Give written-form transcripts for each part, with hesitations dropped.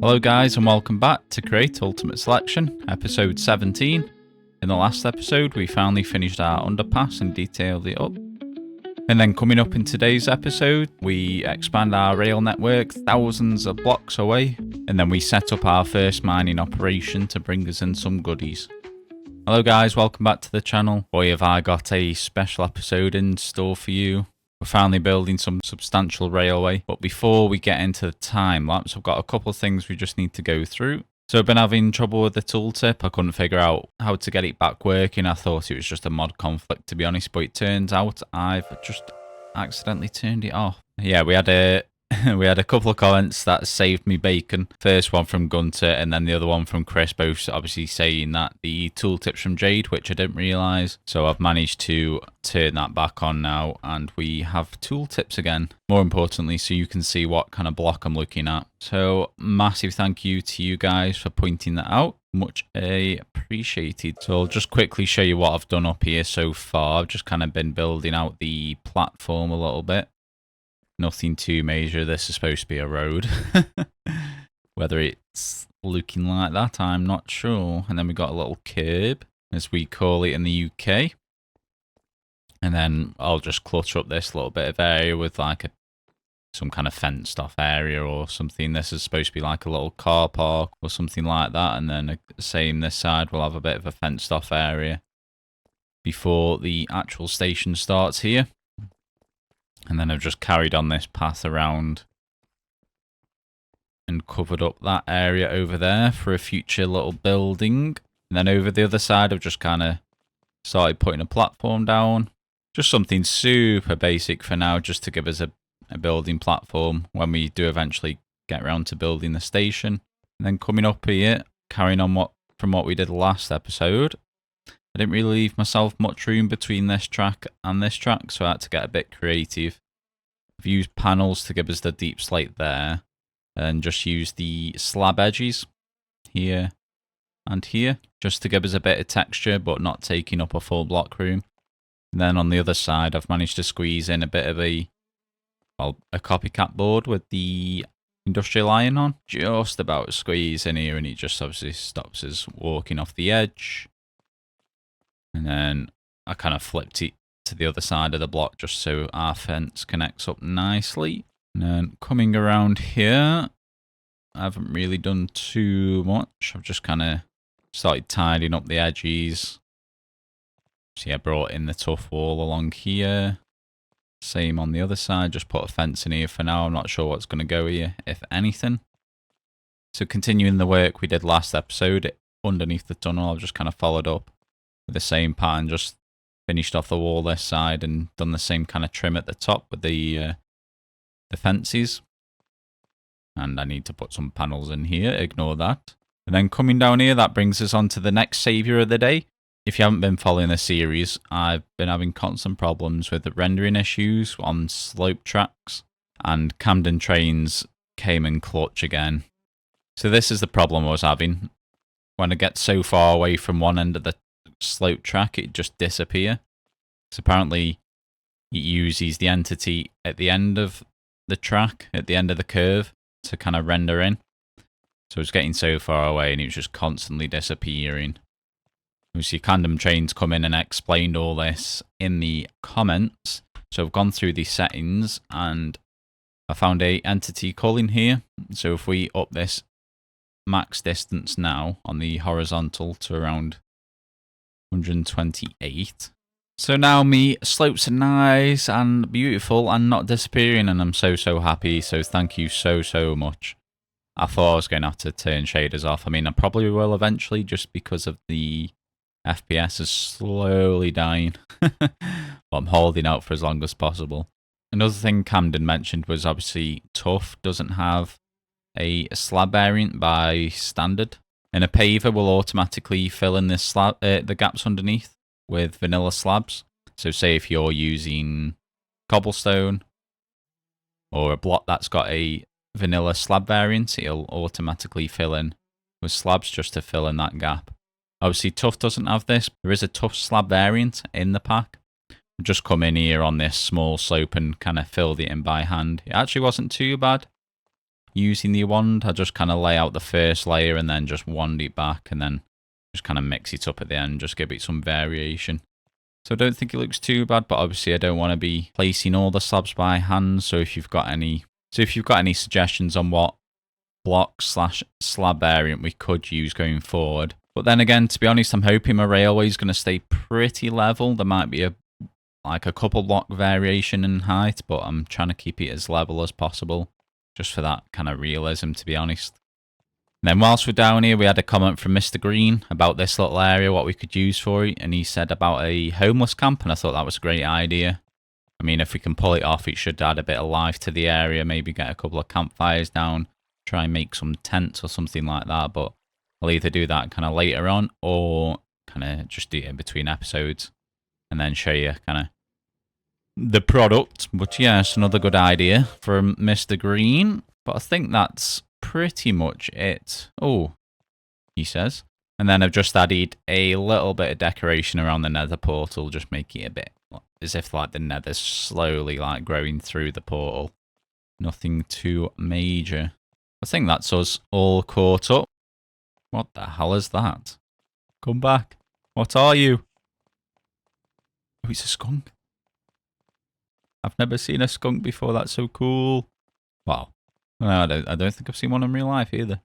Hello guys and welcome back to Create Ultimate Selection, episode 17. In the last episode we finally finished our underpass and detailed it up. And then coming up in today's episode, we expand our rail network thousands of blocks away, and then we set up our first mining operation to bring us in some goodies. Hello guys, welcome back to the channel. Boy, have I got a special episode in store for you. We're finally building some substantial railway, but before we get into the time lapse, I've got a couple of things we just need to go through. So I've been having trouble with the tooltip. I couldn't figure out how to get it back working. I thought it was just a mod conflict, to be honest, but it turns out I've just accidentally turned it off. Yeah, we had a couple of comments that saved me bacon. First one from Gunter and then the other one from Chris, both obviously saying that the tooltips from Jade, which I didn't realise. So I've managed to turn that back on now and we have tooltips again. More importantly, so you can see what kind of block I'm looking at. So massive thank you to you guys for pointing that out. Much appreciated. So I'll just quickly show you what I've done up here so far. I've just kind of been building out the platform a little bit. Nothing too major. This is supposed to be a road. Whether it's looking like that, I'm not sure. And then we got a little curb, as we call it in the UK. And then I'll just clutter up this little bit of area with like some kind of fenced off area or something. This is supposed to be like a little car park or something like that. And then same this side, we'll have a bit of a fenced off area before the actual station starts here. And then I've just carried on this path around and covered up that area over there for a future little building. And then over the other side, I've just kind of started putting a platform down. Just something super basic for now, just to give us a building platform when we do eventually get around to building the station. And then coming up here, carrying on from what we did last episode. I didn't really leave myself much room between this track and this track, so I had to get a bit creative. I've used panels to give us the deep slate there, and just use the slab edges here and here, just to give us a bit of texture, but not taking up a full block room. And then on the other side, I've managed to squeeze in a bit of a copycat board with the industrial iron on. Just about to squeeze in here, and it just obviously stops us walking off the edge. And then I kind of flipped it to the other side of the block just so our fence connects up nicely. And then coming around here, I haven't really done too much. I've just kind of started tidying up the edges. So yeah, brought in the tough wall along here. Same on the other side, just put a fence in here for now. I'm not sure what's going to go here, if anything. So continuing the work we did last episode, underneath the tunnel, I've just kind of followed up with the same pattern, just finished off the wall this side and done the same kind of trim at the top with the fences. And I need to put some panels in here, ignore that. And then coming down here, that brings us on to the next saviour of the day. If you haven't been following the series, I've been having constant problems with the rendering issues on slope tracks, and Camden trains came in clutch again. So this is the problem I was having. When I get so far away from one end of the slope track, it just disappears. So apparently it uses the entity at the end of the track, at the end of the curve, to kind of render in. So I was getting so far away and it was just constantly disappearing. Obviously Camden Trains come in and explained all this in the comments. So I've gone through the settings and I found a entity calling here. So if we up this max distance now on the horizontal to around 128. So now me slopes are nice and beautiful and not disappearing, and I'm so happy. So thank you so much. I thought I was going to have to turn shaders off. I mean, I probably will eventually, just because of the FPS is slowly dying. But I'm holding out for as long as possible. Another thing Camden mentioned was obviously Tough doesn't have a slab variant by standard. And a paver will automatically fill in this slab, the gaps underneath with vanilla slabs. So say if you're using cobblestone or a block that's got a vanilla slab variant, it'll automatically fill in with slabs just to fill in that gap. Obviously Tough doesn't have this. There is a Tough slab variant in the pack. I've just come in here on this small slope and kind of filled it in by hand. It actually wasn't too bad. using the wand. I just kind of lay out the first layer and then just wand it back and then just kind of mix it up at the end, just give it some variation. So I don't think it looks too bad, but obviously I don't want to be placing all the slabs by hand. So if you've got any suggestions on what block/slab variant we could use going forward. But then again, to be honest, I'm hoping my railway is going to stay pretty level. There might be a couple block variation in height, but I'm trying to keep it as level as possible, just for that kind of realism, to be honest. And then whilst we're down here, we had a comment from Mr. Green about this little area, what we could use for it, and he said about a homeless camp, and I thought that was a great idea. I mean, if we can pull it off, it should add a bit of life to the area, maybe get a couple of campfires down, try and make some tents or something like that, but I'll either do that kind of later on or kind of just do it in between episodes and then show you kind of the product. But yeah, it's another good idea from Mr. Green. But I think that's pretty much it. Oh, he says. And then I've just added a little bit of decoration around the nether portal, just making it a bit as if like the nether's slowly like growing through the portal. Nothing too major. I think that's us all caught up. What the hell is that? Come back. What are you? Oh, it's a skunk. I've never seen a skunk before. That's so cool. Wow. No, I don't think I've seen one in real life either.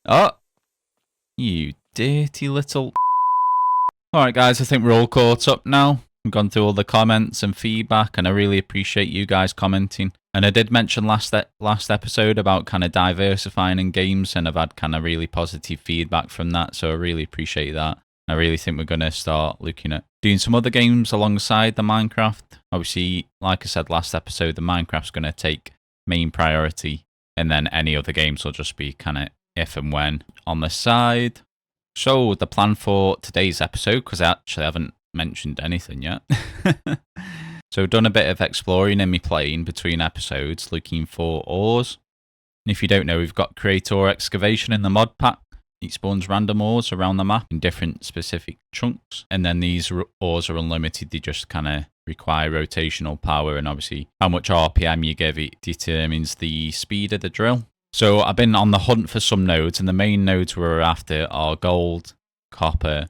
Oh! You dirty little... Alright guys, I think we're all caught up now. We've gone through all the comments and feedback, and I really appreciate you guys commenting. And I did mention last episode about kind of diversifying in games, and I've had kind of really positive feedback from that, so I really appreciate that. I really think we're going to start looking at doing some other games alongside the Minecraft. Obviously, like I said last episode, the Minecraft's going to take main priority, and then any other games will just be kind of if and when on the side. So the plan for today's episode, because I actually haven't mentioned anything yet. So I've done a bit of exploring in my plane between episodes, looking for ores. And if you don't know, we've got Create Ore Excavation in the Modpack. It spawns random ores around the map in different specific chunks. And then these ores are unlimited. They just kind of require rotational power. And obviously, how much RPM you give it determines the speed of the drill. So I've been on the hunt for some nodes. And the main nodes we're after are gold, copper,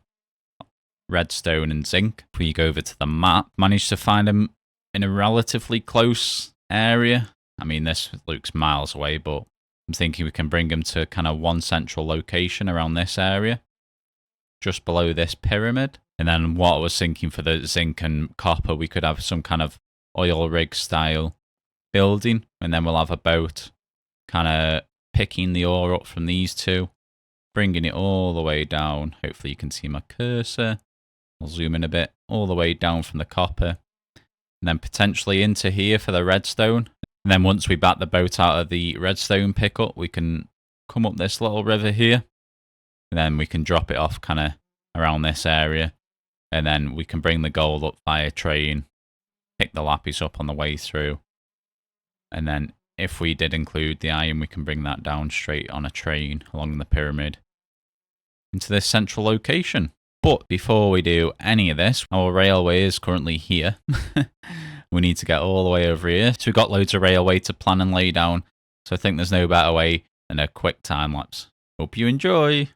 redstone, and zinc. If we go over to the map, managed to find them in a relatively close area. I mean, this looks miles away, but I'm thinking we can bring them to kind of one central location around this area, just below this pyramid. And then what I was thinking for the zinc and copper, we could have some kind of oil rig style building, and then we'll have a boat kind of picking the ore up from these two, bringing it all the way down. Hopefully you can see my cursor. I'll zoom in a bit, all the way down from the copper, and then potentially into here for the redstone. And then once we back the boat out of the redstone pickup, we can come up this little river here, and then we can drop it off kind of around this area, and then we can bring the gold up via train, pick the lapis up on the way through, and then if we did include the iron, we can bring that down straight on a train along the pyramid into this central location. But before we do any of this, our railway is currently here. We need to get all the way over here. So we've got loads of railway to plan and lay down. So I think there's no better way than a quick time lapse. Hope you enjoy.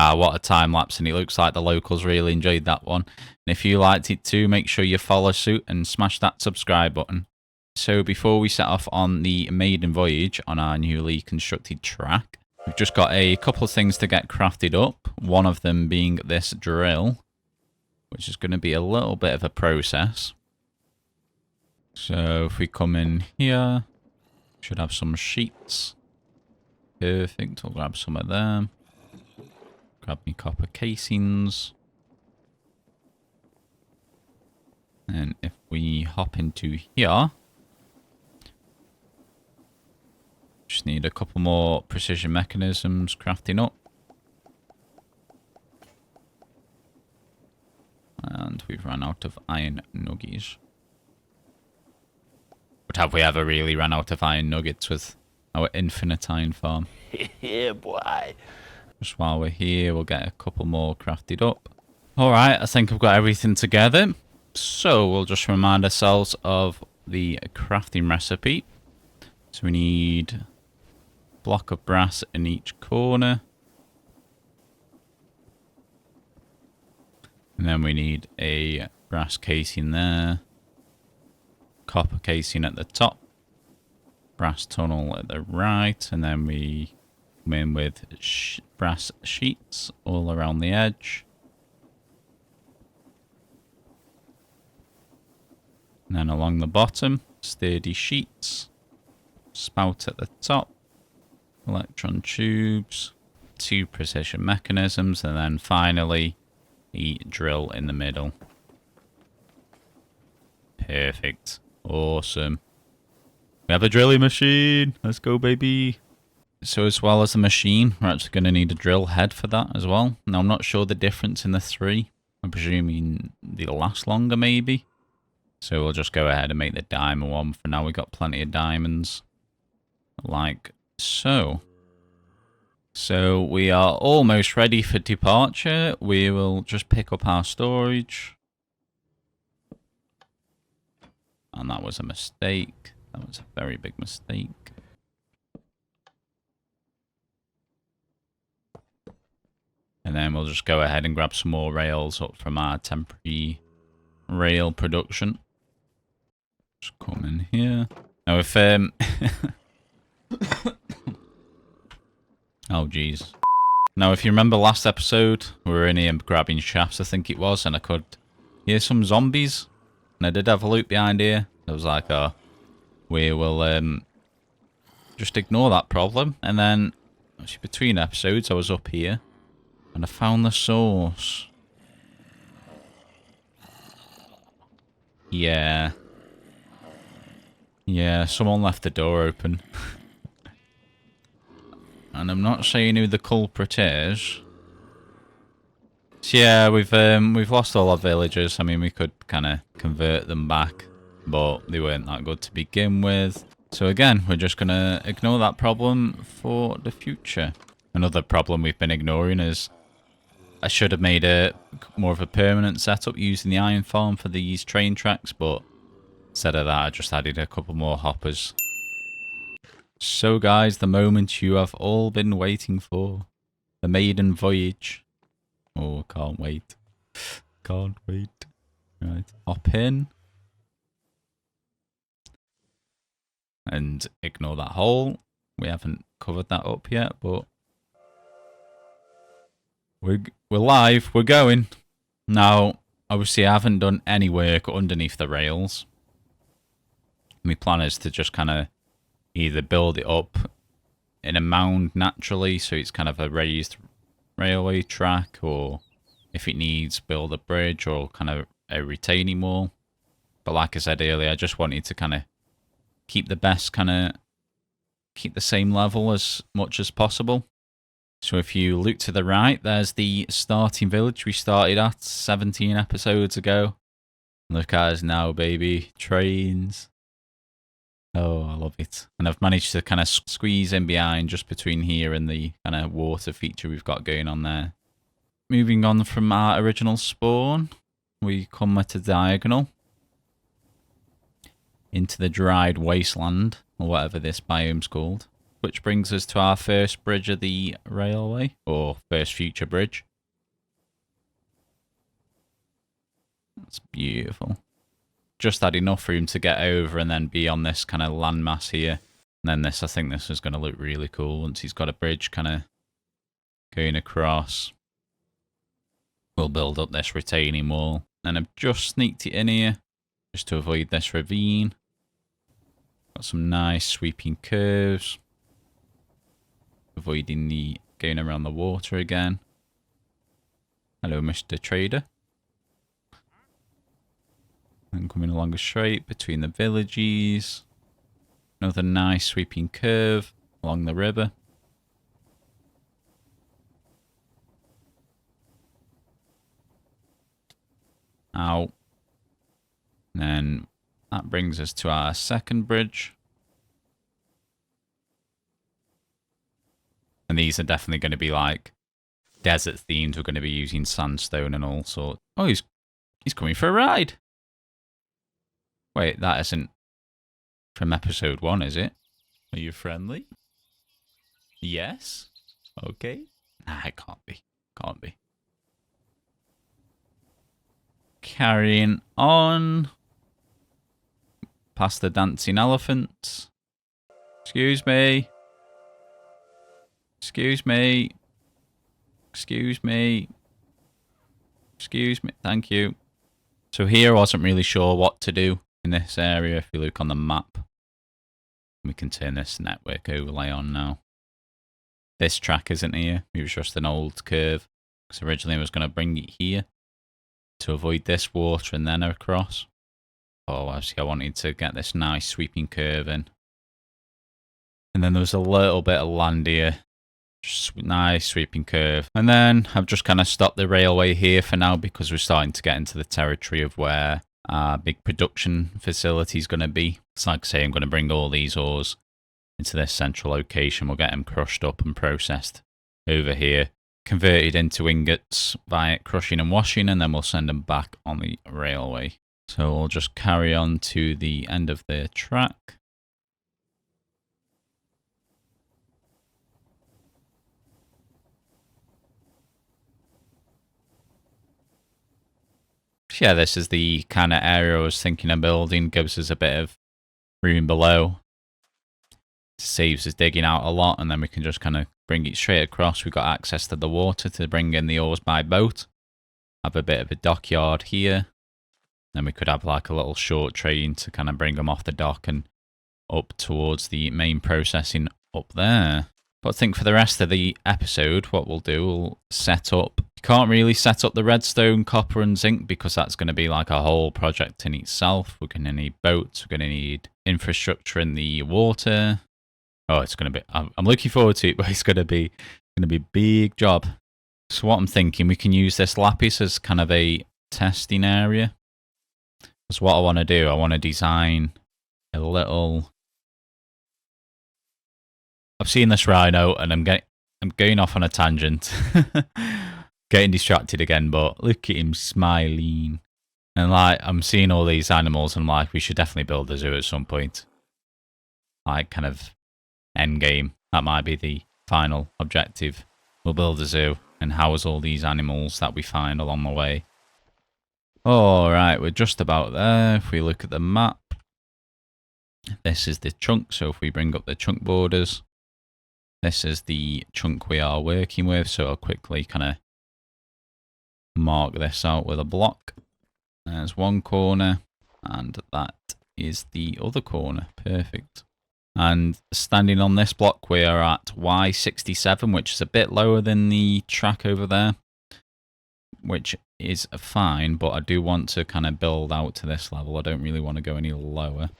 Ah, what a time lapse, and it looks like the locals really enjoyed that one. And if you liked it too, make sure you follow suit and smash that subscribe button. So before we set off on the Maiden Voyage on our newly constructed track, we've just got a couple of things to get crafted up. One of them being this drill, which is going to be a little bit of a process. So if we come in here, should have some sheets. Perfect, I'll grab some of them. Grab me copper casings. And if we hop into here, just need a couple more precision mechanisms crafting up. And we've run out of iron nuggies. But have we ever really run out of iron nuggets with our infinite iron farm? Yeah, boy. Just while we're here, we'll get a couple more crafted up. Alright, I think I've got everything together. So we'll just remind ourselves of the crafting recipe. So we need a block of brass in each corner. And then we need a brass casing there. Copper casing at the top. Brass tunnel at the right. And then we come in with brass sheets all around the edge. And then along the bottom, sturdy sheets. Spout at the top. Electron tubes. 2 precision mechanisms. And then finally, the drill in the middle. Perfect. Awesome. We have a drilling machine. Let's go, baby. So as well as the machine, we're actually going to need a drill head for that as well. Now, I'm not sure the difference in the 3. I'm presuming they'll last longer, maybe. So we'll just go ahead and make the diamond one. For now, we've got plenty of diamonds. Like so. So we are almost ready for departure. We will just pick up our storage. And that was a mistake. That was a very big mistake. And then we'll just go ahead and grab some more rails up from our temporary rail production. Just come in here. Now if oh jeez. Now if you remember last episode, we were in here grabbing shafts, I think it was, and I could hear some zombies. And I did have a loop behind here. I was like, oh, we will just ignore that problem. And then actually between episodes I was up here and I found the source. Yeah. Yeah, someone left the door open. And I'm not saying who the culprit is. So yeah, we've lost all our villagers. I mean, we could kind of convert them back, but they weren't that good to begin with. So again, we're just going to ignore that problem for the future. Another problem we've been ignoring is I should have made a more of a permanent setup using the iron farm for these train tracks, but instead of that, I just added a couple more hoppers. So guys, the moment you have all been waiting for. The Maiden Voyage. Oh, can't wait. Can't wait. Right, hop in. And ignore that hole. We haven't covered that up yet, but we're live. We're going. Now, obviously I haven't done any work underneath the rails. My plan is to just kind of either build it up in a mound naturally, so it's kind of a raised railway track, or if it needs, build a bridge or kind of a retaining wall. But like I said earlier, I just wanted to kind of keep the same level as much as possible. So if you look to the right, there's the starting village we started at 17 episodes ago. Look at us now, baby. Trains. Oh, I love it. And I've managed to kind of squeeze in behind just between here and the kind of water feature we've got going on there. Moving on from our original spawn, we come at a diagonal into the dried wasteland, or whatever this biome's called. which brings us to our first bridge of the railway, or first future bridge. That's beautiful. Just had enough room to get over and then be on this kind of landmass here. And then this, I think this is going to look really cool once he's got a bridge kind of going across. We'll build up this retaining wall. And I've just sneaked it in here just to avoid this ravine. Got some nice sweeping curves. Avoiding the going around the water again. Hello, Mr. Trader. And coming along a straight between the villages. Another nice sweeping curve along the river. Ow. And then that brings us to our second bridge. And these are definitely going to be like desert themed. We're going to be using sandstone and all sorts. Oh, he's coming for a ride. Wait, that isn't from episode 1, is it? Are you friendly? Yes? Okay. Nah, it can't be. Can't be. Carrying on. Past the dancing elephants. Excuse me. Excuse me. Excuse me. Excuse me. Thank you. So here I wasn't really sure what to do in this area. If you look on the map, we can turn this network overlay on now. This track isn't here. It was just an old curve. Because originally I was going to bring it here to avoid this water and then across. Oh, obviously I wanted to get this nice sweeping curve in. And then there was a little bit of land here. Just nice sweeping curve. And then I've just kind of stopped the railway here for now because we're starting to get into the territory of where our big production facility is going to be. It's like I say, I'm going to bring all these ores into this central location. We'll get them crushed up and processed over here. Converted into ingots by crushing and washing, and then we'll send them back on the railway. So we'll just carry on to the end of the track. Yeah, this is the kind of area I was thinking of building. Gives us a bit of room below. Saves us digging out a lot, and then we can just kind of bring it straight across. We've got access to the water to bring in the ores by boat. Have a bit of a dockyard here. Then we could have like a little short train to kind of bring them off the dock and up towards the main processing up there. But I think for the rest of the episode, what we'll do, we'll set up. You can't really set up the redstone, copper and zinc because that's going to be like a whole project in itself. We're going to need boats. We're going to need infrastructure in the water. Oh, it's going to be, I'm looking forward to it, but it's going to be a big job. So what I'm thinking, we can use this lapis as kind of a testing area. Because what I want to do, I want to design a little... I've seen this rhino and I'm going off on a tangent. Getting distracted again, but look at him smiling. And like, I'm seeing all these animals and I'm like, we should definitely build a zoo at some point. Like, kind of end game. That might be the final objective. We'll build a zoo and house all these animals that we find along the way. Alright, we're just about there. If we look at the map, this is the chunk. So if we bring up the chunk borders, this is the chunk we are working with. So I'll quickly kind of mark this out with a block. There's one corner, and that is the other corner. Perfect. And standing on this block, we are at Y67, which is a bit lower than the track over there, which is fine, but I do want to kind of build out to this level. I don't really want to go any lower.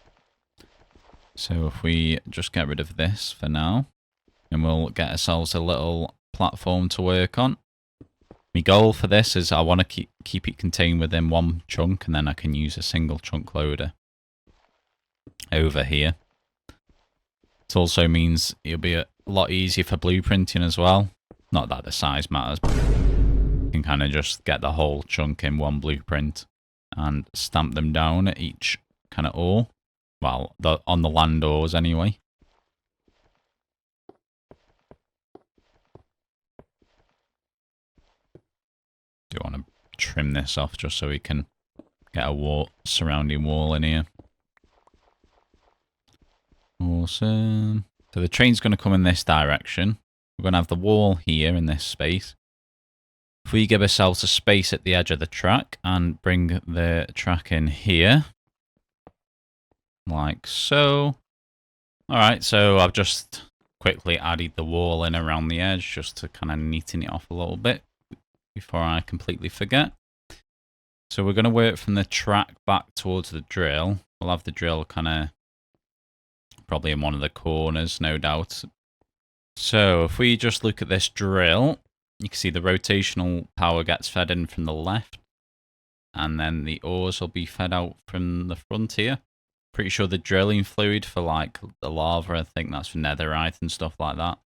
So if we just get rid of this for now, and we'll get ourselves a little platform to work on. My goal for this is I want to keep it contained within one chunk, and then I can use a single chunk loader over here. It also means it'll be a lot easier for blueprinting as well. Not that the size matters, but you can kind of just get the whole chunk in one blueprint and stamp them down at each kind of ore. Well, on the land ores anyway. do want to trim this off just so we can get a surrounding wall in here. Awesome. So the train's going to come in this direction. We're going to have the wall here in this space. If we give ourselves a space at the edge of the track and bring the track in here, like so. Alright, so I've just quickly added the wall in around the edge just to kind of neaten it off a little bit before I completely forget. So we're going to work from the track back towards the drill. We'll have the drill kind of probably in one of the corners, no doubt. So if we just look at this drill, you can see the rotational power gets fed in from the left, and then the ores will be fed out from the front here. Pretty sure the drilling fluid for like the lava, I think that's for netherite and stuff like that.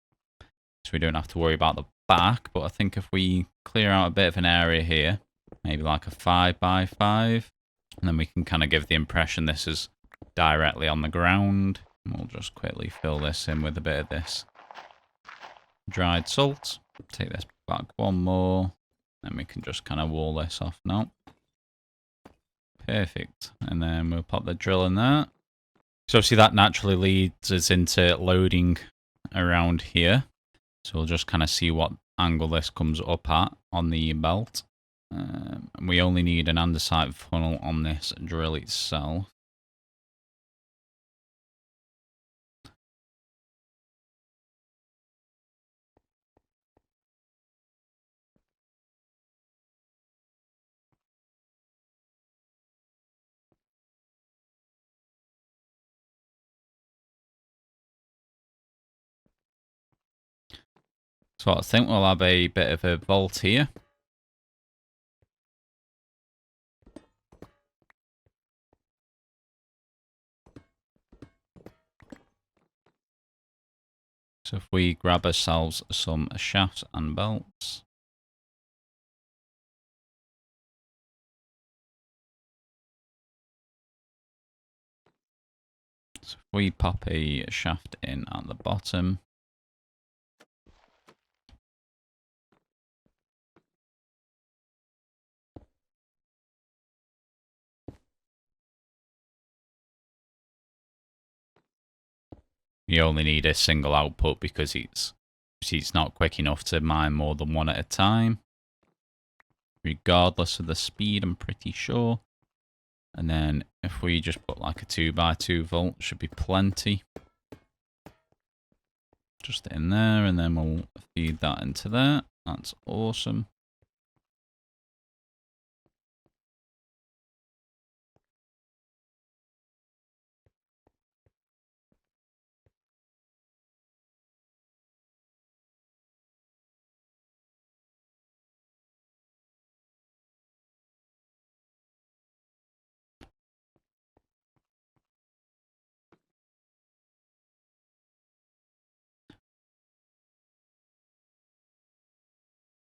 So we don't have to worry about the back, but I think if we clear out a bit of an area here, maybe like a 5x5, and then we can kind of give the impression this is directly on the ground. And we'll just quickly fill this in with a bit of this dried salt. Take this back one more, and we can just kind of wall this off now. Perfect. And then we'll pop the drill in there. So obviously that naturally leads us into loading around here. So we'll just kind of see what angle this comes up at on the belt. And we only need an andesite funnel on this drill itself. So I think we'll have a bit of a vault here. So if we grab ourselves some shafts and belts. So if we pop a shaft in at the bottom. You only need a single output because it's not quick enough to mine more than one at a time. Regardless of the speed, I'm pretty sure. And then if we just put like a 2x2 vault, should be plenty. Just in there, and then we'll feed that into there. That's awesome.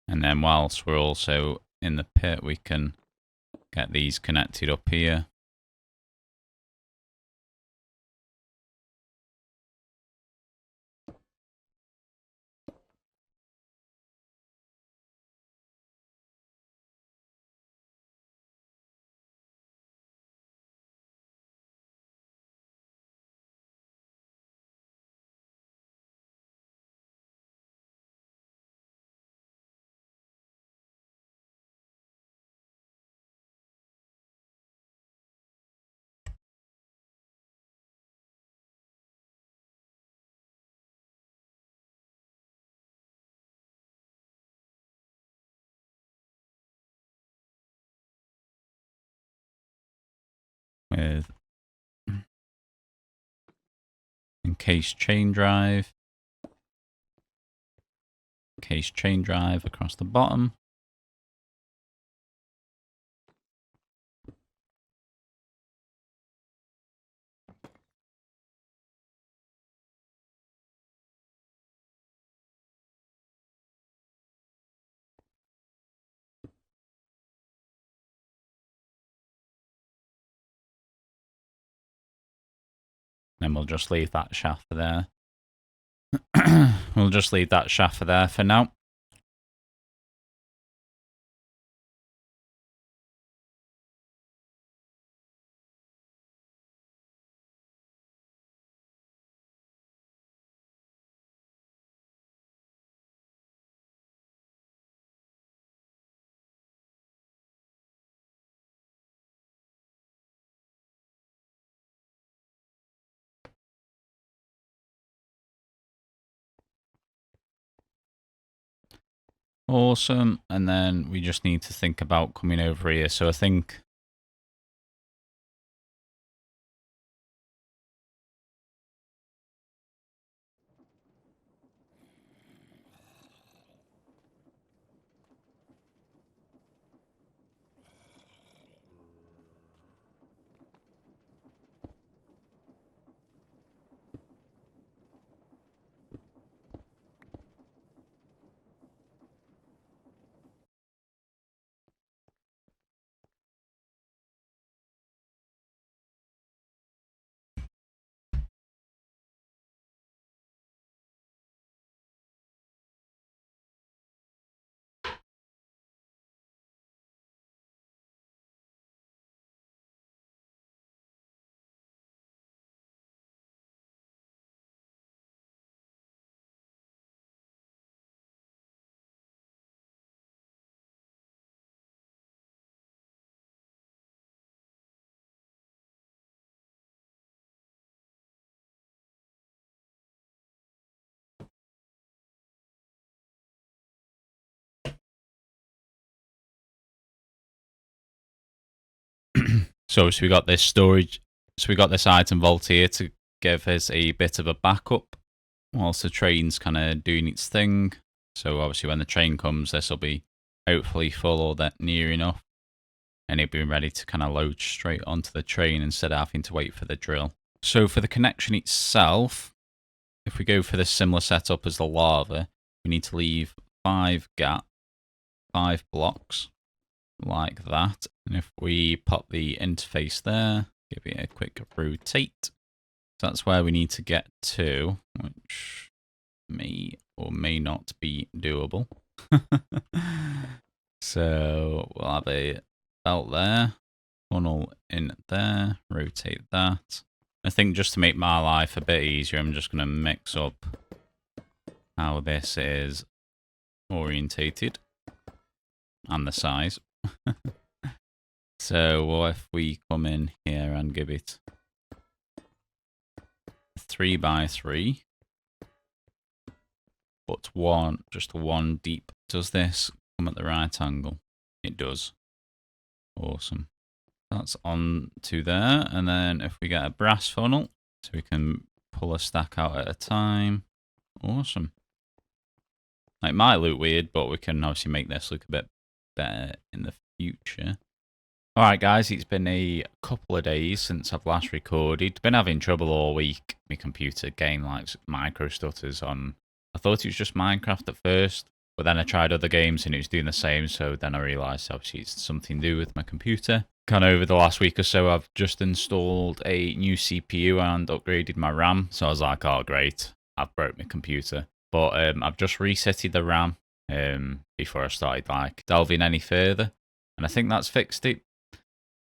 And then whilst we're also in the pit, we can get these connected up here. With encased chain drive across the bottom. Then we'll just leave that shaft for there. We'll just leave that shaft for there for now. Awesome. And then we just need to think about coming over here. So I think... So we got this storage, so we got this item vault here to give us a bit of a backup whilst the train's kind of doing its thing. So obviously when the train comes, this will be hopefully full or that near enough, and it'll be ready to kind of load straight onto the train instead of having to wait for the drill. So for the connection itself, if we go for the similar setup as the lava, we need to leave 5 blocks like that. And if we pop the interface there, give it a quick rotate. So that's where we need to get to, which may or may not be doable. So we'll have a belt there, funnel in there, rotate that. I think just to make my life a bit easier, I'm just going to mix up how this is orientated and the size. So what if we come in here and give it 3 by 3, but just one deep. Does this come at the right angle? It does. Awesome. That's on to there, and then if we get a brass funnel, so we can pull a stack out at a time. Awesome. It might look weird, but we can obviously make this look a bit better in the future. Alright guys, it's been a couple of days since I've last recorded. Been having trouble all week. My computer getting like micro stutters on. I thought it was just Minecraft at first, but then I tried other games and it was doing the same, so then I realised obviously it's something to do with my computer. Kind of over the last week or so, I've just installed a new CPU and upgraded my RAM, so I was like, oh great, I've broke my computer. But I've just resetted the RAM before I started like delving any further, and I think that's fixed it.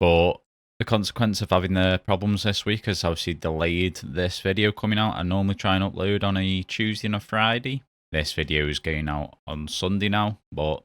But the consequence of having the problems this week has obviously delayed this video coming out. I normally try and upload on a Tuesday and a Friday. This video is going out on Sunday now, but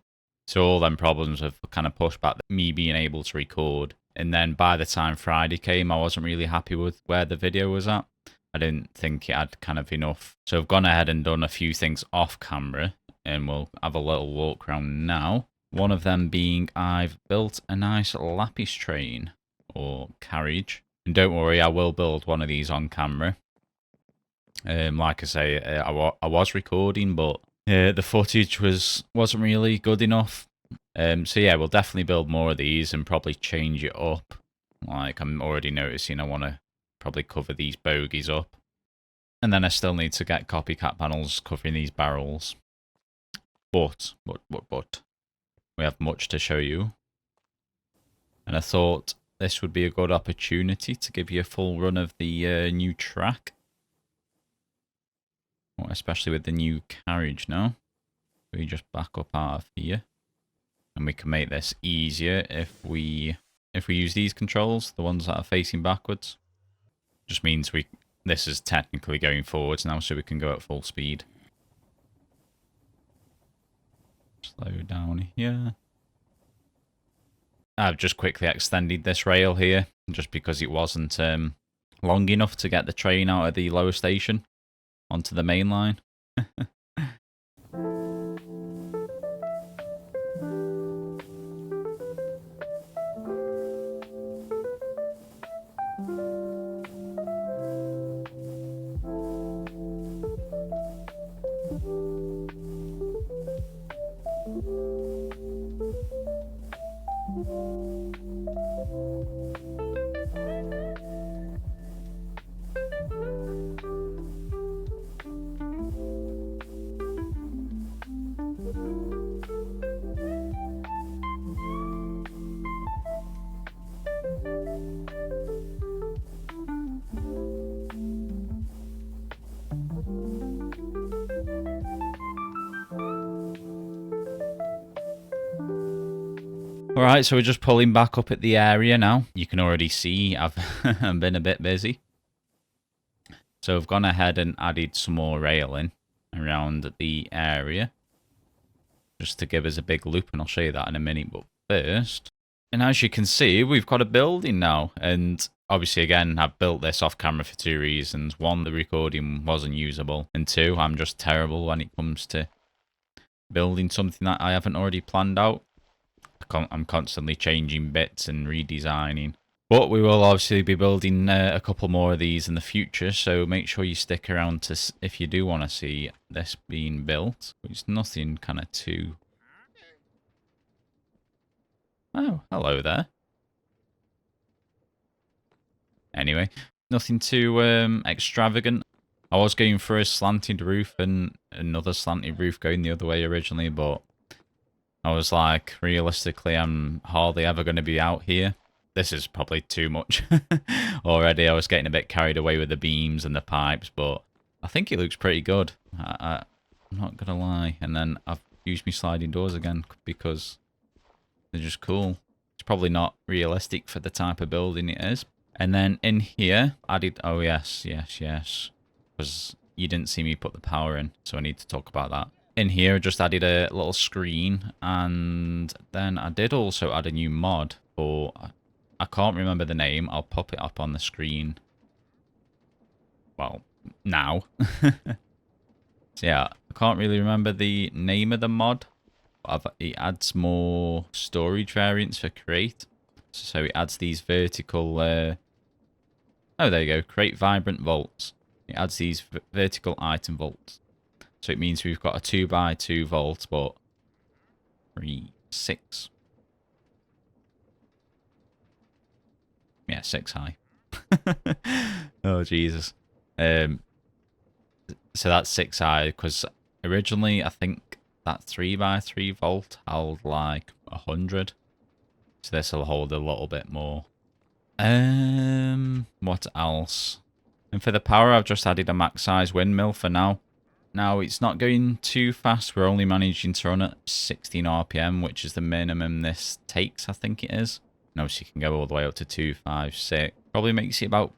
so all them problems have kind of pushed back me being able to record. And then by the time Friday came, I wasn't really happy with where the video was at. I didn't think it had kind of enough. So I've gone ahead and done a few things off camera, and we'll have a little walk around now. One of them being I've built a nice lapis train or carriage. And don't worry, I will build one of these on camera. Like I say, I was recording, but the footage wasn't really good enough. So yeah, we'll definitely build more of these and probably change it up. Like I'm already noticing I want to probably cover these bogies up. And then I still need to get copycat panels covering these barrels. But. We have much to show you. And I thought this would be a good opportunity to give you a full run of the new track. Especially with the new carriage now. We just back up out of here. And we can make this easier if we use these controls, the ones that are facing backwards. Just means this is technically going forwards now, so we can go at full speed. Slow down here. I've just quickly extended this rail here, just because it wasn't long enough to get the train out of the lower station onto the main line. Alright, so we're just pulling back up at the area now. You can already see I've been a bit busy. So I've gone ahead and added some more railing around the area. Just to give us a big loop, and I'll show you that in a minute. But first, and as you can see, we've got a building now. And obviously, again, I've built this off camera for two reasons. One, the recording wasn't usable. And two, I'm just terrible when it comes to building something that I haven't already planned out. I'm constantly changing bits and redesigning. But we will obviously be building a couple more of these in the future, so make sure you stick around to if you do want to see this being built. It's nothing kind of too... Oh, hello there. Anyway, nothing too extravagant. I was going for a slanted roof and another slanted roof going the other way originally, but I was like, realistically, I'm hardly ever going to be out here. This is probably too much already. I was getting a bit carried away with the beams and the pipes, but I think it looks pretty good. I'm not going to lie. And then I've used my sliding doors again because they're just cool. It's probably not realistic for the type of building it is. And then in here, added... Oh, yes. Because you didn't see me put the power in, so I need to talk about that. In here, I just added a little screen, and then I did also add a new mod for... I can't remember the name. I'll pop it up on the screen. Well, now. So yeah, I can't really remember the name of the mod. It adds more storage variants for Create. So it adds these vertical... Oh, there you go. Create Vibrant Vaults. It adds these vertical item vaults. So it means we've got a 2x2 vault, but 6. Yeah, 6 high. Oh, Jesus. So that's 6 high, because originally I think that 3x3 vault held like 100. So this will hold a little bit more. What else? And for the power, I've just added a max size windmill for now. Now, it's not going too fast. We're only managing to run at 16 RPM, which is the minimum this takes, I think it is. And obviously, you can go all the way up to 256. Probably makes it about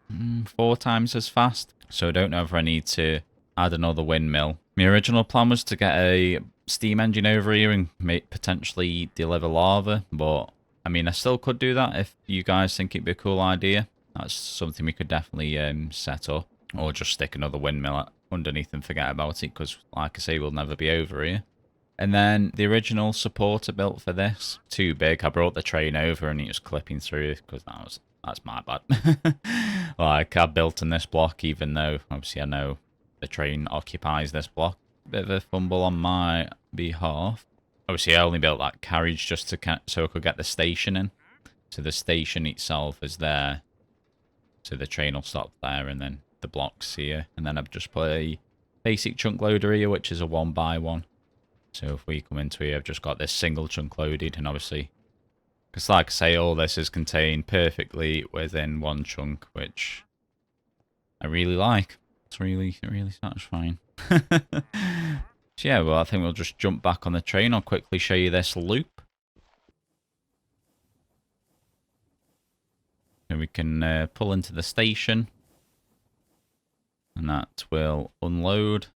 4 times as fast. So I don't know if I need to add another windmill. My original plan was to get a steam engine over here and potentially deliver lava. But, I mean, I still could do that if you guys think it'd be a cool idea. That's something we could definitely set up. Or just stick another windmill underneath and forget about it, because like I say, we'll never be over here. And then the original supporter built for this, too big. I brought the train over and it was clipping through, because that's my bad. Like, I built in this block, even though obviously I know the train occupies this block. Bit of a fumble on my behalf. Obviously, I only built that carriage just to so I could get the station in. So the station itself is there. So the train will stop there, and then the blocks here. And then I've just put a basic chunk loader here, which is a 1x1. So if we come into here, I've just got this single chunk loaded, and obviously, because like I say, all this is contained perfectly within one chunk, which I really like. It's really satisfying. So yeah, well, I think we'll just jump back on the train. I'll quickly show you this loop. And we can pull into the station. And that will unload.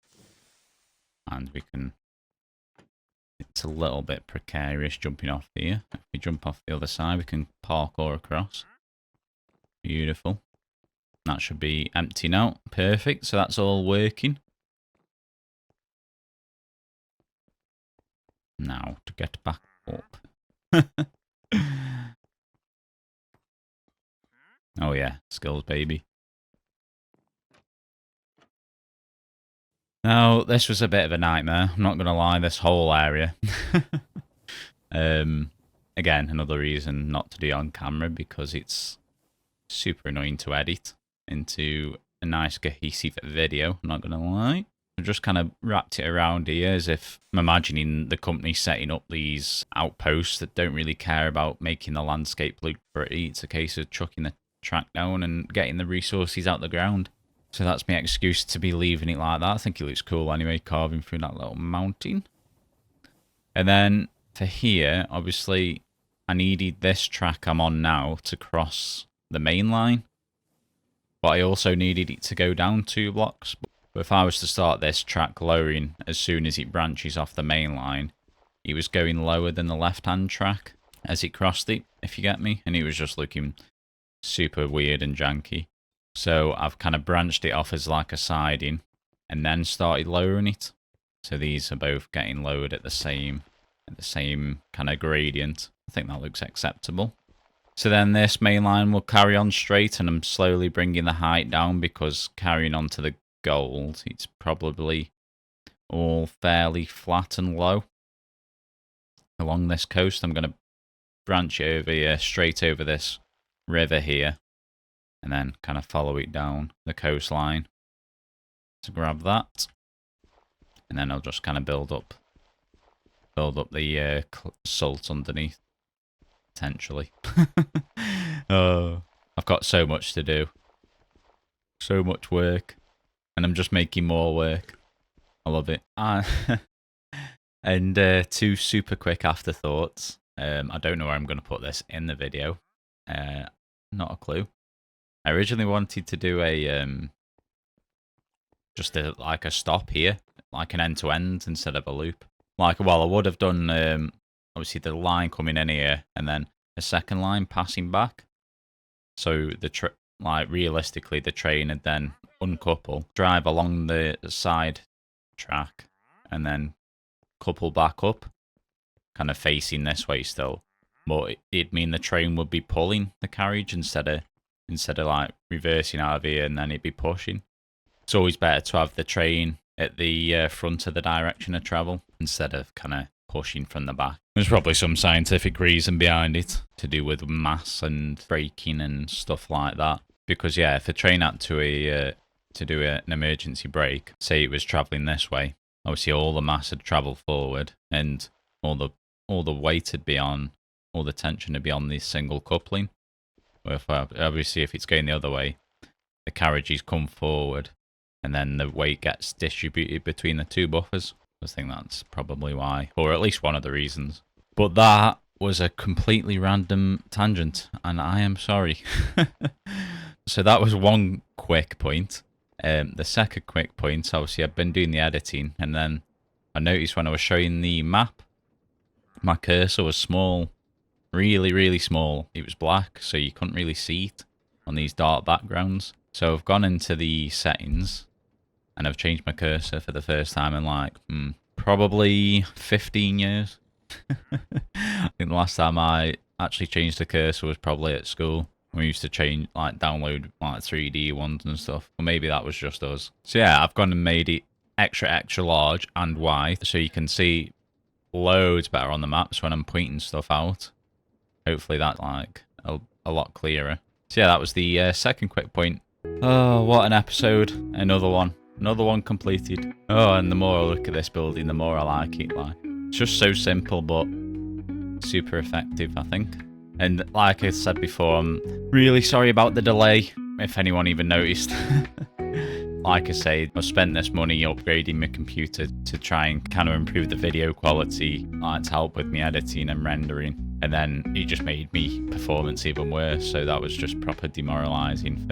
And we can... It's a little bit precarious jumping off here. If we jump off the other side, we can parkour across. Beautiful. That should be empty now. Perfect. So that's all working. Now to get back up. Oh yeah, skills baby. Now, this was a bit of a nightmare. I'm not going to lie, this whole area. Again, another reason not to do on camera, because it's super annoying to edit into a nice cohesive video. I'm not going to lie. I've just kind of wrapped it around here as if I'm imagining the company setting up these outposts that don't really care about making the landscape look pretty. It's a case of chucking the track down and getting the resources out the ground. So that's my excuse to be leaving it like that. I think it looks cool anyway, carving through that little mountain. And then for here, obviously, I needed this track I'm on now to cross the main line, but I also needed it to go down 2 blocks. But if I was to start this track lowering as soon as it branches off the main line, it was going lower than the left-hand track as it crossed it, if you get me, and it was just looking super weird and janky. So I've kind of branched it off as like a siding and then started lowering it. So these are both getting lowered at the same kind of gradient. I think that looks acceptable. So then this main line will carry on straight, and I'm slowly bringing the height down because carrying on to the gold, it's probably all fairly flat and low. Along this coast, I'm going to branch it over here, straight over this river here, and then kind of follow it down the coastline to grab that. And then I'll just kind of build up the salt underneath, potentially. Oh, I've got so much to do. So much work. And I'm just making more work. I love it. And 2 super quick afterthoughts. I don't know where I'm going to put this in the video. Not a clue. I originally wanted to do a just like a stop here, like an end-to-end instead of a loop. Like, well, I would have done obviously the line coming in here and then a second line passing back. So like realistically, the train would then uncouple, drive along the side track, and then couple back up, kind of facing this way still. But it'd mean the train would be pulling the carriage instead of like reversing out of here and then it'd be pushing. It's always better to have the train at the front of the direction of travel instead of kind of pushing from the back. There's probably some scientific reason behind it to do with mass and braking and stuff like that. Because yeah, if a train had to do an emergency brake, say it was travelling this way, obviously all the mass would travel forward and all the weight would be on, all the tension would be on this single coupling. Or obviously if it's going the other way, the carriages come forward and then the weight gets distributed between the 2 buffers. I think that's probably why, or at least one of the reasons. But that was a completely random tangent, and I am sorry. So that was one quick point. The second quick point, obviously I've been doing the editing, and then I noticed when I was showing the map, my cursor was small. Really, really small. It was black, so you couldn't really see it on these dark backgrounds. So I've gone into the settings, and I've changed my cursor for the first time in like, probably 15 years. I think the last time I actually changed the cursor was probably at school. We used to download like 3D ones and stuff. Or maybe that was just us. So yeah, I've gone and made it extra, extra large and wide, so you can see loads better on the maps when I'm pointing stuff out. Hopefully that's like a lot clearer. So yeah, that was the second quick point. Oh, what an episode. Another one completed. Oh, and the more I look at this building, the more I like it. Like, it's just so simple, but super effective, I think. And like I said before, I'm really sorry about the delay, if anyone even noticed. Like I say, I've spent this money upgrading my computer to try and kind of improve the video quality, like to help with me editing and rendering. And then it just made me performance even worse, so that was just proper demoralising.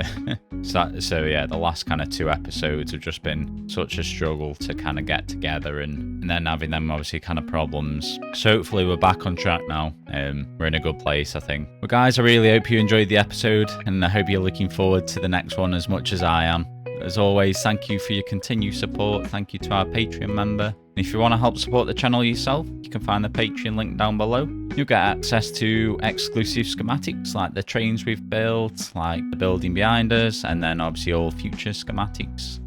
So yeah, the last kind of 2 episodes have just been such a struggle to kind of get together, and then having them obviously kind of problems. So hopefully we're back on track now. We're in a good place, I think. Well guys, I really hope you enjoyed the episode, and I hope you're looking forward to the next one as much as I am. As always, thank you for your continued support. Thank you to our Patreon member. And if you want to help support the channel yourself, you can find the Patreon link down below. You'll get access to exclusive schematics like the trains we've built, like the building behind us, and then obviously all future schematics.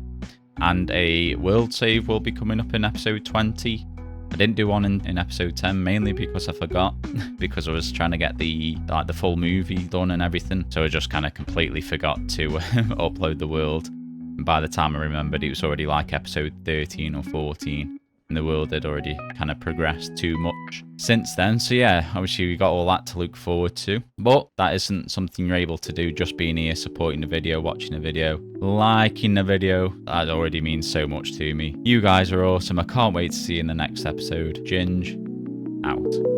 And a world save will be coming up in episode 20. I didn't do one in episode 10, mainly because I forgot, because I was trying to get the full movie done and everything. So I just kind of completely forgot to upload the world. And by the time I remembered, it was already like episode 13 or 14. And the world had already kind of progressed too much since then. So yeah, obviously we got all that to look forward to. But that isn't something you're able to do just being here, supporting the video, watching the video, liking the video. That already means so much to me. You guys are awesome. I can't wait to see you in the next episode. Ginge, out.